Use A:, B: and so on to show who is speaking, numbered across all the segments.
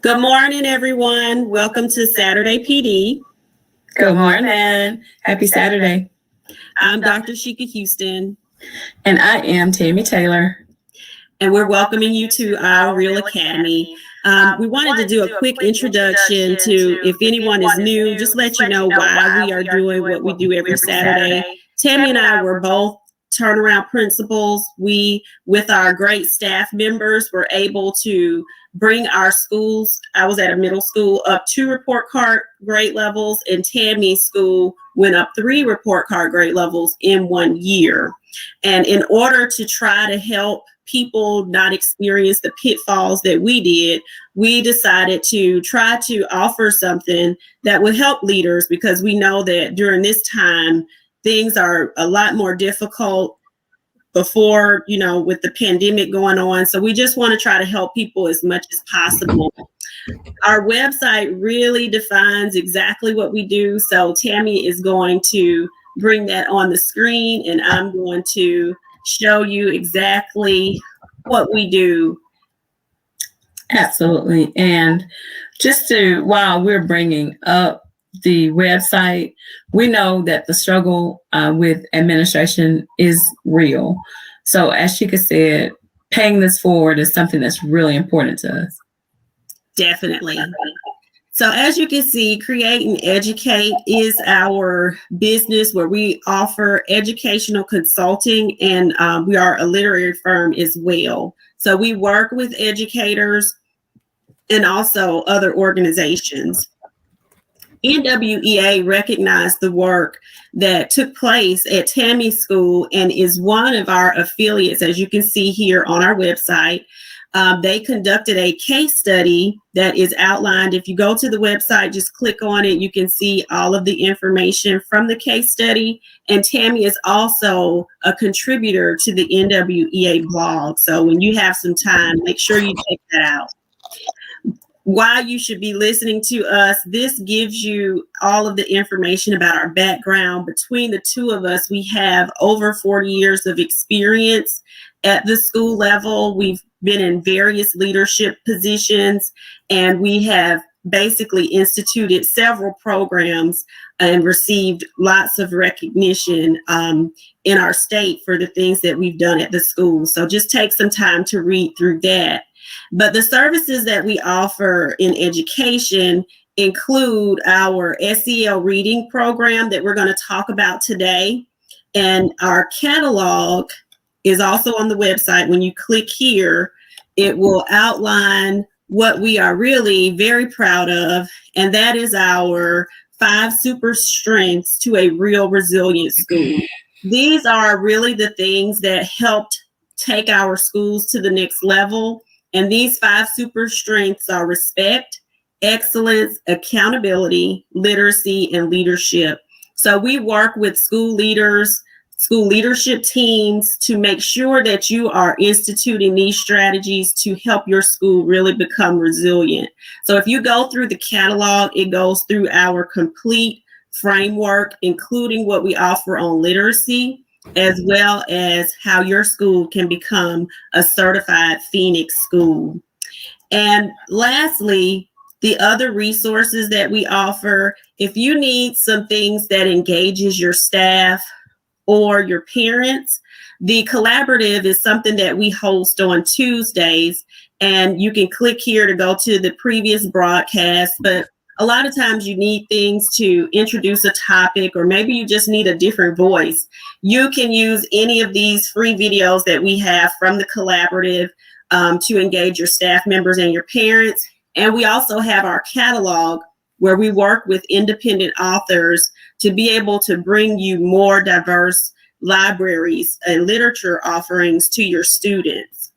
A: Good morning, everyone. Welcome to Saturday PD.
B: Good morning. Happy Saturday.
A: I'm Dr. Sheka Houston.
B: And I am Tammy Taylor.
A: And we're welcoming you to our R.E.A.L. Academy. We wanted to do a quick introduction to, if anyone is new, just let you know why we are doing what we do every Saturday. Tammy and I were both turnaround principals. We, with our great staff members, were able to bring our schools. I was at a middle school up 2 report card grade levels, and Tammy's school went up 3 report card grade levels in 1 year. And in order to try to help people not experience the pitfalls that we did, we decided to try to offer something that would help leaders, because we know that during this time, things are a lot more difficult before, with the pandemic going on. So we just want to try to help people as much as possible. Our website really defines exactly what we do. So Tammy is going to bring that on the screen, and I'm going to show you exactly what we do.
B: Absolutely. And while we're bringing up the website, we know that the struggle with administration is real. So as Sheka said, paying this forward is something that's really important to us.
A: Definitely. So as you can see, Create and Educate is our business where we offer educational consulting, and we are a literary firm as well. So we work with educators and also other organizations. NWEA recognized the work that took place at Tammy's school and is one of our affiliates, as you can see here on our website. They conducted a case study that is outlined. If you go to the website, just click on it. You can see all of the information from the case study. And Tammy is also a contributor to the NWEA blog. So when you have some time, make sure you check that out. Why you should be listening to us, this gives you all of the information about our background. Between the two of us, we have over 40 years of experience at the school level. We've been in various leadership positions, and we have basically instituted several programs and received lots of recognition in our state for the things that we've done at the school. So just take some time to read through that. But the services that we offer in education include our SEL reading program that we're going to talk about today. And our catalog is also on the website. When you click here, it will outline what we are really very proud of, and that is our 5 super strengths to a real resilient school. These are really the things that helped take our schools to the next level. And these 5 super strengths are respect, excellence, accountability, literacy, and leadership. So we work with school leaders, school leadership teams to make sure that you are instituting these strategies to help your school really become resilient. So if you go through the catalog, it goes through our complete framework, including what we offer on literacy, as well as how your school can become a certified Phoenix school. And lastly, the other resources that we offer, if you need some things that engages your staff or your parents, the collaborative is something that we host on Tuesdays, and you can click here to go to the previous broadcast. But a lot of times you need things to introduce a topic, or maybe you just need a different voice. You can use any of these free videos that we have from the collaborative to engage your staff members and your parents. And we also have our catalog where we work with independent authors to be able to bring you more diverse libraries and literature offerings to your students.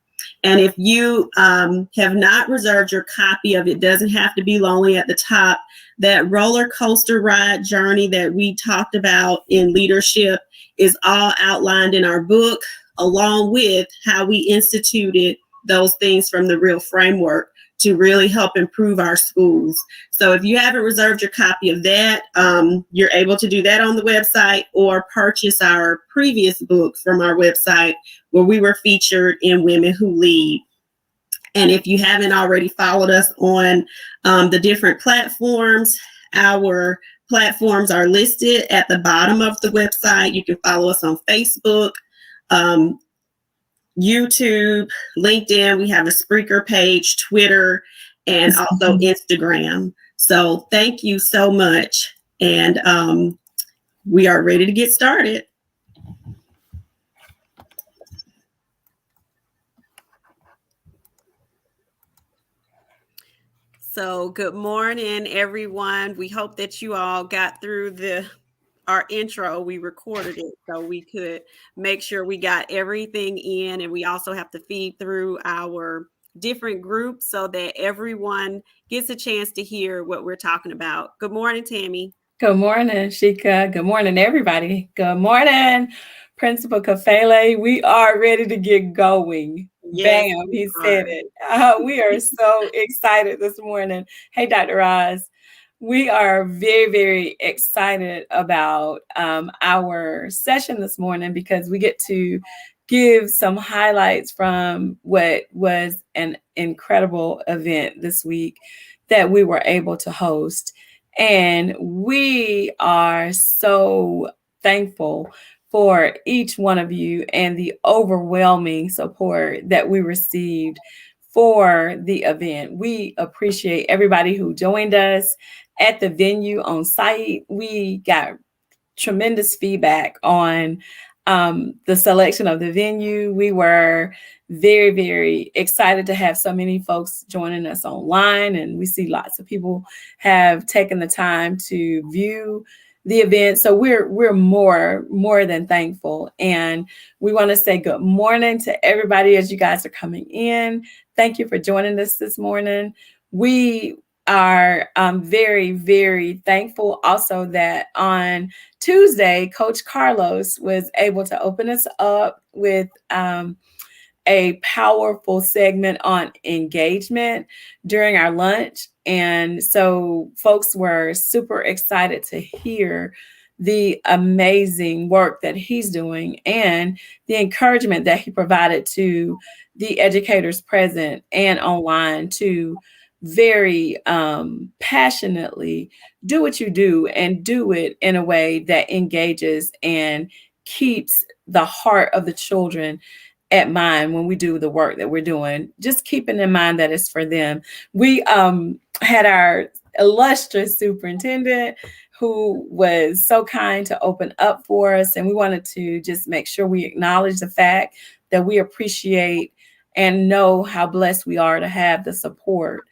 A: And if you have not reserved your copy of It Doesn't Have to Be Lonely at the top, that roller coaster ride journey that we talked about in leadership is all outlined in our book, along with how we instituted those things from the R.E.A.L. framework to really help improve our schools. So if you haven't reserved your copy of that, you're able to do that on the website, or purchase our previous book from our website where we were featured in Women Who Lead. And if you haven't already followed us on the different platforms, our platforms are listed at the bottom of the website. You can follow us on Facebook, YouTube, LinkedIn. We have a Spreaker page, Twitter, and also Instagram. So thank you so much. And we are ready to get started. So good morning, everyone. We hope that you all got through our intro. We recorded it so we could make sure we got everything in, and we also have to feed through our different groups so that everyone gets a chance to hear what we're talking about. Good morning, Tammy.
B: Good morning, Sheka. Good morning, everybody. Good morning, Principal Kafele. We are ready to get going.
A: Yes,
B: Bam, he said it. We are so excited this morning. Hey, Dr. Roz. We are very, very excited about our session this morning because we get to give some highlights from what was an incredible event this week that we were able to host. And we are so thankful for each one of you and the overwhelming support that we received for the event. We appreciate everybody who joined us at the venue on site. We got tremendous feedback on the selection of the venue. We were very, very excited to have so many folks joining us online, and we see lots of people have taken the time to view the event. So we're more than thankful, and we want to say good morning to everybody as you guys are coming in. Thank you for joining us this morning. We are very, very thankful also that on Tuesday, Coach Carlos was able to open us up with a powerful segment on engagement during our lunch. And so folks were super excited to hear the amazing work that he's doing and the encouragement that he provided to the educators present and online to very passionately do what you do and do it in a way that engages and keeps the heart of the children at mind when we do the work that we're doing, just keeping in mind that it's for them. We had our illustrious superintendent who was so kind to open up for us, and we wanted to just make sure we acknowledge the fact that we appreciate and know how blessed we are to have the support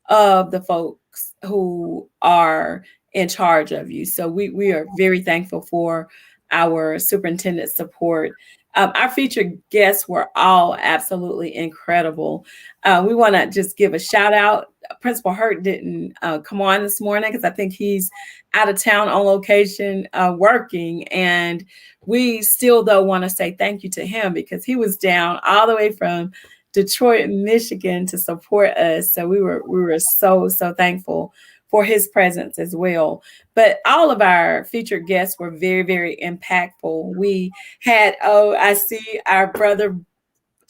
B: of the folks who are in charge of you. So we are very thankful for our superintendent's support. Our featured guests were all absolutely incredible. We want to just give a shout out. Principal Hurt didn't come on this morning because I think he's out of town on location working. And we still, though, want to say thank you to him because he was down all the way from Detroit, Michigan to support us. So we were so thankful for his presence as well. But all of our featured guests were very, very impactful. We had, I see our brother,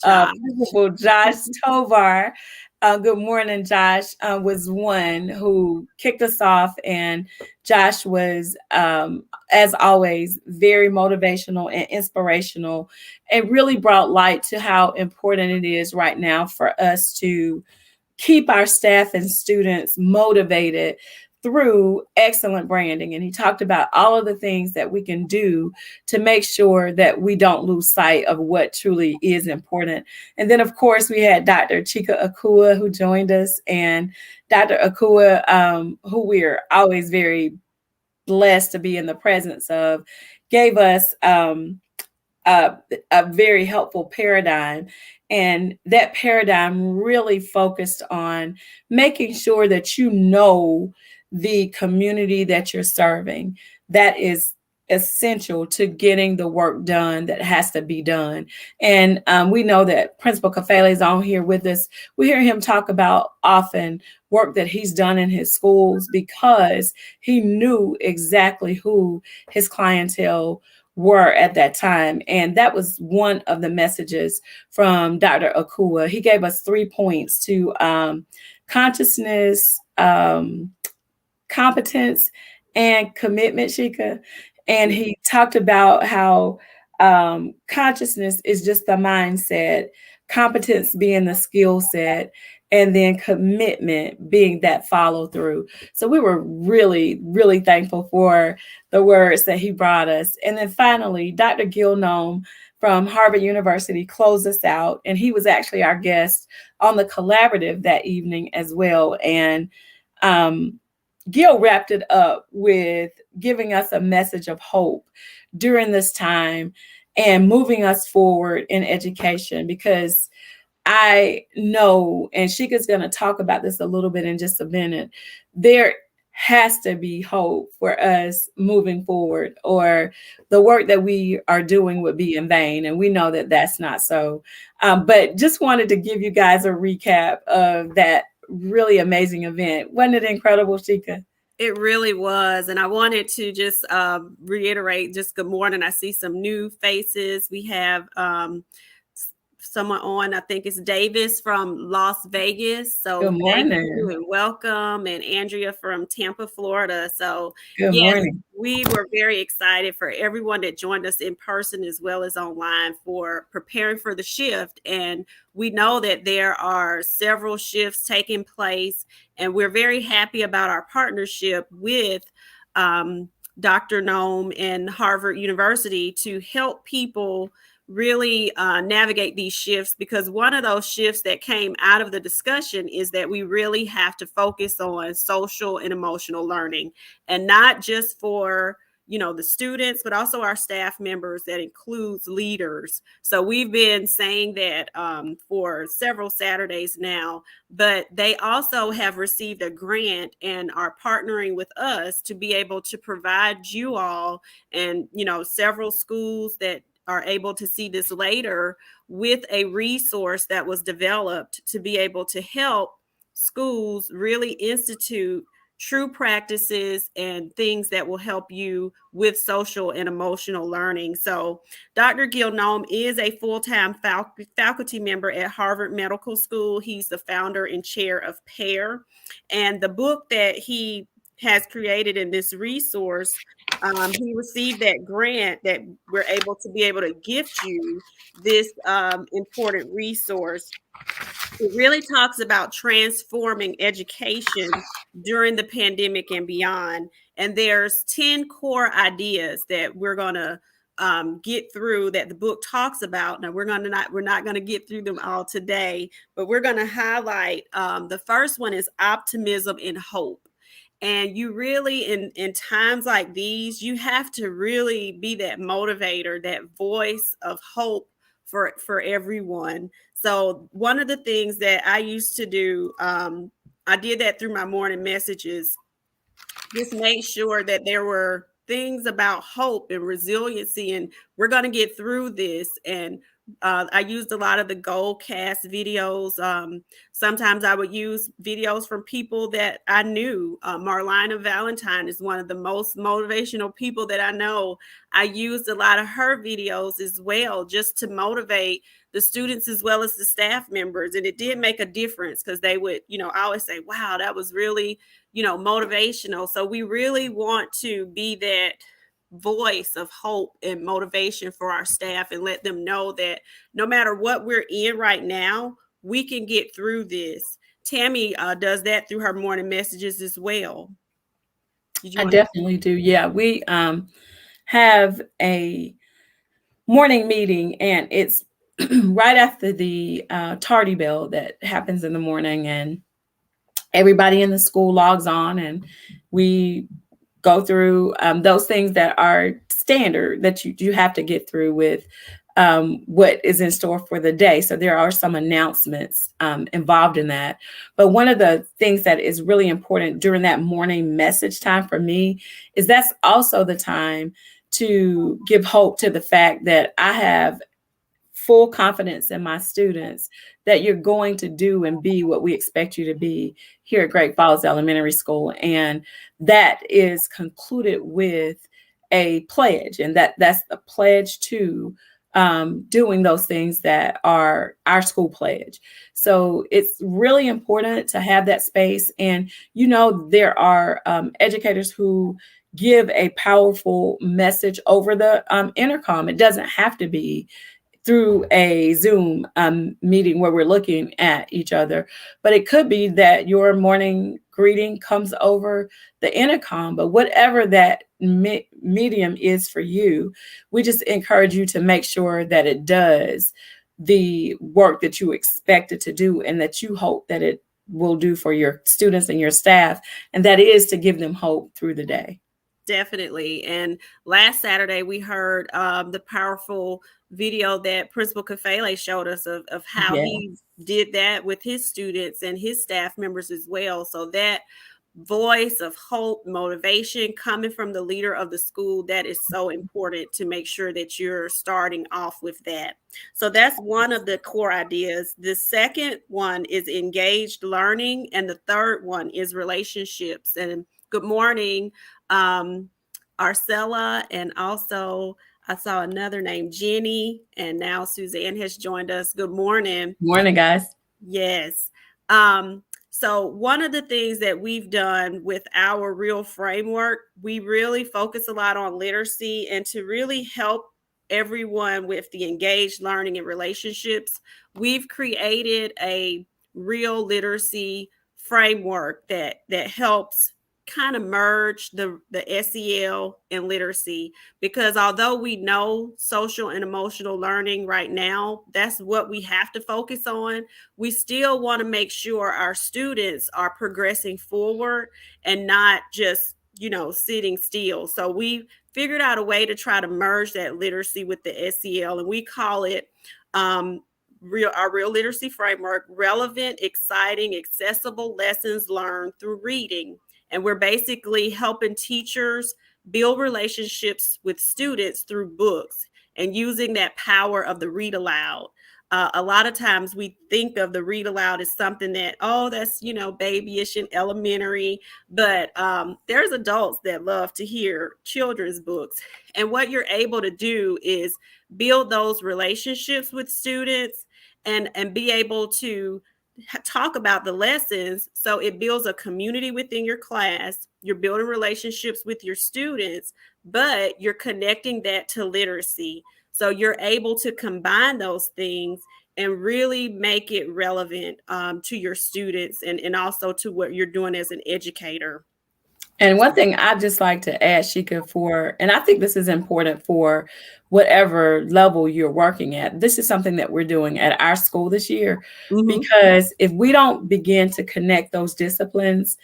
B: Principal Josh Tovar. Good morning, Josh, was one who kicked us off. And Josh was, as always, very motivational and inspirational and really brought light to how important it is right now for us to keep our staff and students motivated through excellent branding. And he talked about all of the things that we can do to make sure that we don't lose sight of what truly is important. And then, of course, we had Dr. Chika Akua who joined us. And Dr. Akua, who we are always very blessed to be in the presence of, gave us a very helpful paradigm. And that paradigm really focused on making sure that you know the community that you're serving. That is essential to getting the work done that has to be done. And we know that Principal Kafele is on here with us. We hear him talk about often work that he's done in his schools because he knew exactly who his clientele were at that time. And that was one of the messages from Dr. Akua. He gave us 3 points to consciousness, competence, and commitment, Sheka. And he talked about how consciousness is just the mindset, competence being the skill set, and then commitment being that follow through. So we were really, really thankful for the words that he brought us. And then finally, Dr. Gil Nome from Harvard University closed us out. And he was actually our guest on the collaborative that evening as well. And Gil wrapped it up with giving us a message of hope during this time and moving us forward in education, because I know, and Shika's going to talk about this a little bit in just a minute, there has to be hope for us moving forward, or the work that we are doing would be in vain. And we know that that's not so. But just wanted to give you guys a recap of that really amazing event. Wasn't it incredible, Sheka?
A: It really was. And I wanted to just reiterate, just good morning. I see some new faces. We have someone on, I think it's Davis from Las Vegas. So
B: good morning.
A: Thank you and welcome. And Andrea from Tampa, Florida. So
B: good morning.
A: We were very excited for everyone that joined us in person as well as online for preparing for the shift. And we know that there are several shifts taking place, and we're very happy about our partnership with Dr. Nome and Harvard University to help people really navigate these shifts, because one of those shifts that came out of the discussion is that we really have to focus on social and emotional learning, and not just for the students, but also our staff members. That includes leaders. So we've been saying that for several Saturdays now, but they also have received a grant and are partnering with us to be able to provide you all and several schools that are able to see this later with a resource that was developed to be able to help schools really institute true practices and things that will help you with social and emotional learning. So Dr. Gil Nome is a full-time faculty member at Harvard Medical School. He's the founder and chair of PAIR. And the book that he has created in this resource, he received that grant that we're able to gift you this important resource. It really talks about transforming education during the pandemic and beyond. And there's 10 core ideas that we're going to get through that the book talks about. Now we're not going to get through them all today, but we're going to highlight the first one is optimism and hope. And you really, in times like these, you have to really be that motivator, that voice of hope for everyone. So one of the things that I used to do, I did that through my morning messages, just made sure that there were things about hope and resiliency, and we're going to get through this. And I used a lot of the Gold Cast videos. Sometimes I would use videos from people that I knew. Marlina Valentine is one of the most motivational people that I know. I used a lot of her videos as well, just to motivate the students as well as the staff members. And it did make a difference, because they would, I always say, wow, that was really, motivational. So we really want to be that voice of hope and motivation for our staff, and let them know that no matter what we're in right now, we can get through this. Tammy does that through her morning messages as well.
B: I definitely do. Yeah, we have a morning meeting, and it's right after the tardy bell that happens in the morning, and everybody in the school logs on, and we go through those things that are standard that you have to get through with what is in store for the day. So there are some announcements involved in that. But one of the things that is really important during that morning message time for me is that's also the time to give hope to the fact that I have full confidence in my students that you're going to do and be what we expect you to be here at Great Falls Elementary School. And that is concluded with a pledge, and that's the pledge to doing those things that are our school pledge. So it's really important to have that space. And, there are educators who give a powerful message over the intercom. It doesn't have to be through a Zoom meeting where we're looking at each other. But it could be that your morning greeting comes over the intercom. But whatever that medium is for you, we just encourage you to make sure that it does the work that you expect it to do and that you hope that it will do for your students and your staff. And that is to give them hope through the day.
A: Definitely. And last Saturday, we heard the powerful video that Principal Kafele showed us of how he did that with his students and his staff members as well. So that voice of hope, motivation coming from the leader of the school, that is so important to make sure that you're starting off with that. So that's one of the core ideas. The second one is engaged learning, and the third one is relationships. And good morning, Arcella, and also I saw another name, Jenny, and now Suzanne has joined us. Good morning.
B: Morning, guys.
A: Yes. So one of the things that we've done with our R.E.A.L.L framework, we really focus a lot on literacy, and to really help everyone with the engaged learning and relationships, we've created a R.E.A.L.L literacy framework that helps kind of merge the SEL and literacy, because although we know social and emotional learning right now, that's what we have to focus on, we still want to make sure our students are progressing forward and not just, sitting still. So we figured out a way to try to merge that literacy with the SEL, and we call it our R.E.A.L. literacy framework: relevant, exciting, accessible lessons learned through reading. And we're basically helping teachers build relationships with students through books and using that power of the read aloud. A lot of times we think of the read aloud as something that, that's, babyish and elementary, but there's adults that love to hear children's books. And what you're able to do is build those relationships with students and be able to talk about the lessons. So it builds a community within your class. You're building relationships with your students, but you're connecting that to literacy. So you're able to combine those things and really make it relevant to your students and also to what you're doing as an educator.
B: And one thing I'd just like to add, Sheka, and I think this is important for whatever level you're working at. This is something that we're doing at our school this year, because if we don't begin to connect those disciplines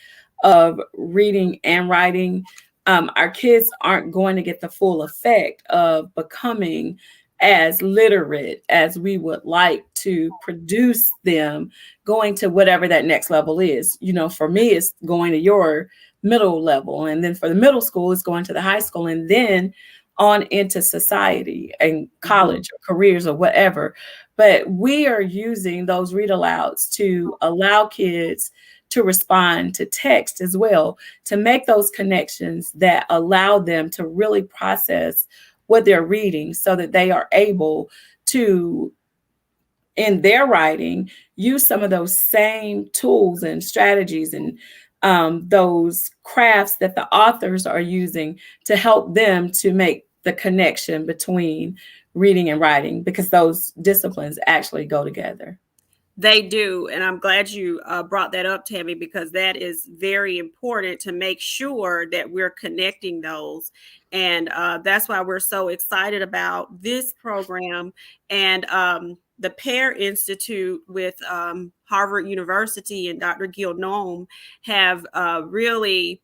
B: of reading and writing, our kids aren't going to get the full effect of becoming as literate as we would like to produce them going to whatever that next level is. For me, it's going to your middle level, and then for the middle school it's going to the high school, and then on into society and college or careers or whatever. But we are using those read alouds to allow kids to respond to text as well, to make those connections that allow them to really process what they're reading, so that they are able to, in their writing, use some of those same tools and strategies and those crafts that the authors are using to help them to make the connection between reading and writing, because those disciplines actually go together.
A: They do. And I'm glad you brought that up, Tammy, because that is very important to make sure that we're connecting those. And that's why we're so excited about this program. And the Pear Institute with Harvard University and Dr. Gil Noem have really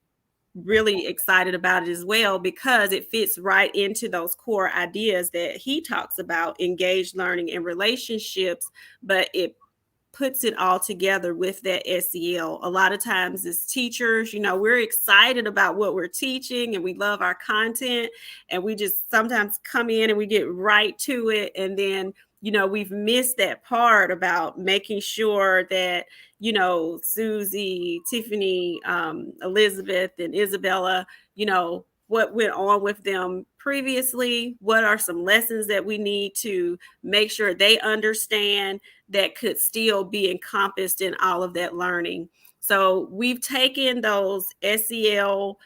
A: excited about it as well, because it fits right into those core ideas that he talks about: engaged learning and relationships, but it puts it all together with that SEL. A lot of times as teachers, we're excited about what we're teaching and we love our content, and we just sometimes come in and we get right to it. And then, we've missed that part about making sure that, Susie, Tiffany, Elizabeth, and Isabella, what went on with them previously, what are some lessons that we need to make sure they understand that could still be encompassed in all of that learning. So we've taken those SEL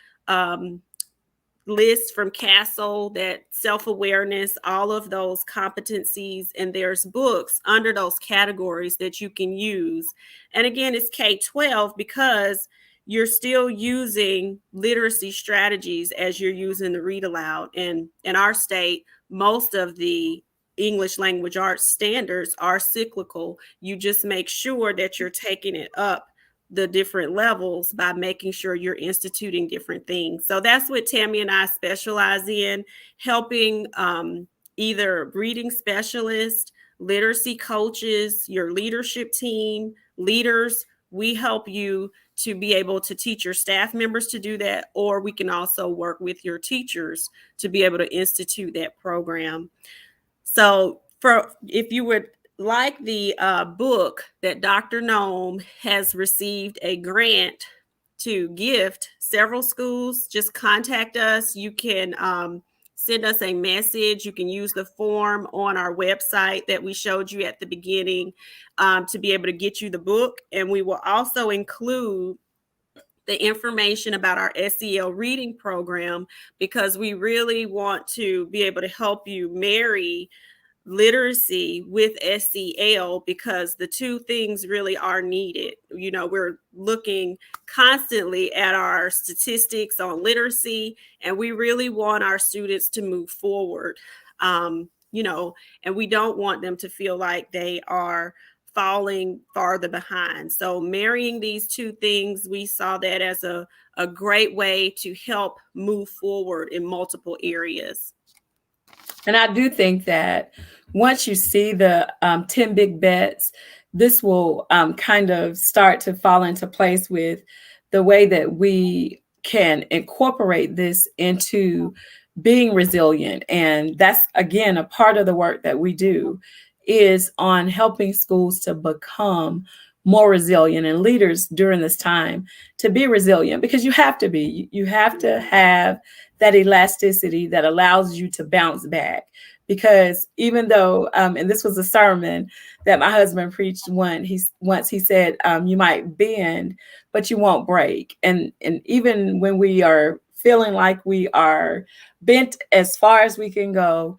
A: list from Castle, that self-awareness, all of those competencies, and there's books under those categories that you can use. And again, it's K-12 because you're still using literacy strategies as you're using the read aloud. And in our state, most of the English language arts standards are cyclical. You just make sure that you're taking it up the different levels by making sure you're instituting different things. So that's what Tammy and I specialize in, helping either reading specialists, literacy coaches, your leadership team, leaders. We help you to be able to teach your staff members to do that, or we can also work with your teachers to be able to institute that program. So if you would like the book that Dr. Nome has received a grant to gift several schools, just contact us. You can send us a message. You can use the form on our website that we showed you at the beginning to be able to get you the book. And we will also include the information about our SEL reading program, because we really want to be able to help you marry literacy with SEL, because the two things really are needed. You know, we're looking constantly at our statistics on literacy, and we really want our students to move forward. You know, and we don't want them to feel like they are falling farther behind. So marrying these two things, we saw that as a great way to help move forward in multiple areas.
B: And I do think that once you see the 10 big bets, this will kind of start to fall into place with the way that we can incorporate this into being resilient. And that's, again, a part of the work that we do is on helping schools to become more resilient and leaders during this time to be resilient, because you have to be. You have to have that elasticity that allows you to bounce back. Because even though, and this was a sermon that my husband preached once, he said, you might bend, but you won't break. And even when we are feeling like we are bent as far as we can go,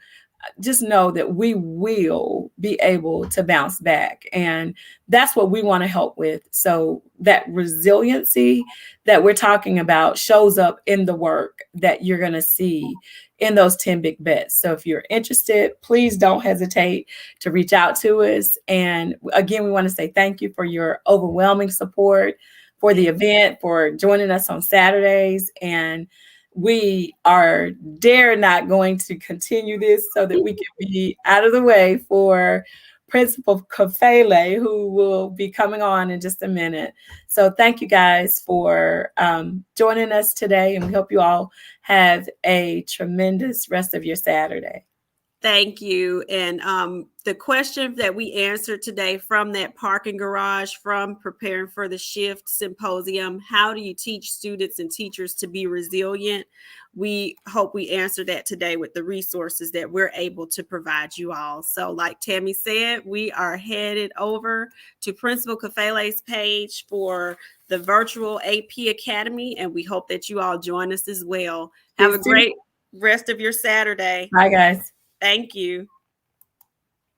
B: just know that we will be able to bounce back. And that's what we want to help with. So that resiliency that we're talking about shows up in the work that you're going to see in those 10 big bets. So if you're interested, please don't hesitate to reach out to us. And again, we want to say thank you for your overwhelming support for the event, for joining us on Saturdays. And we are not going to continue this so that we can be out of the way for Principal Kafele, who will be coming on in just a minute. So thank you guys for joining us today, and we hope you all have a tremendous rest of your Saturday.
A: Thank you. And the question that we answered today from that parking garage, from Preparing for the Shift Symposium, how do you teach students and teachers to be resilient? We hope we answered that today with the resources that we're able to provide you all. So like Tammy said, we are headed over to Principal Kafele's page for the virtual AP Academy, and we hope that you all join us as well. Have a great rest of your Saturday.
B: Bye, guys.
A: Thank you.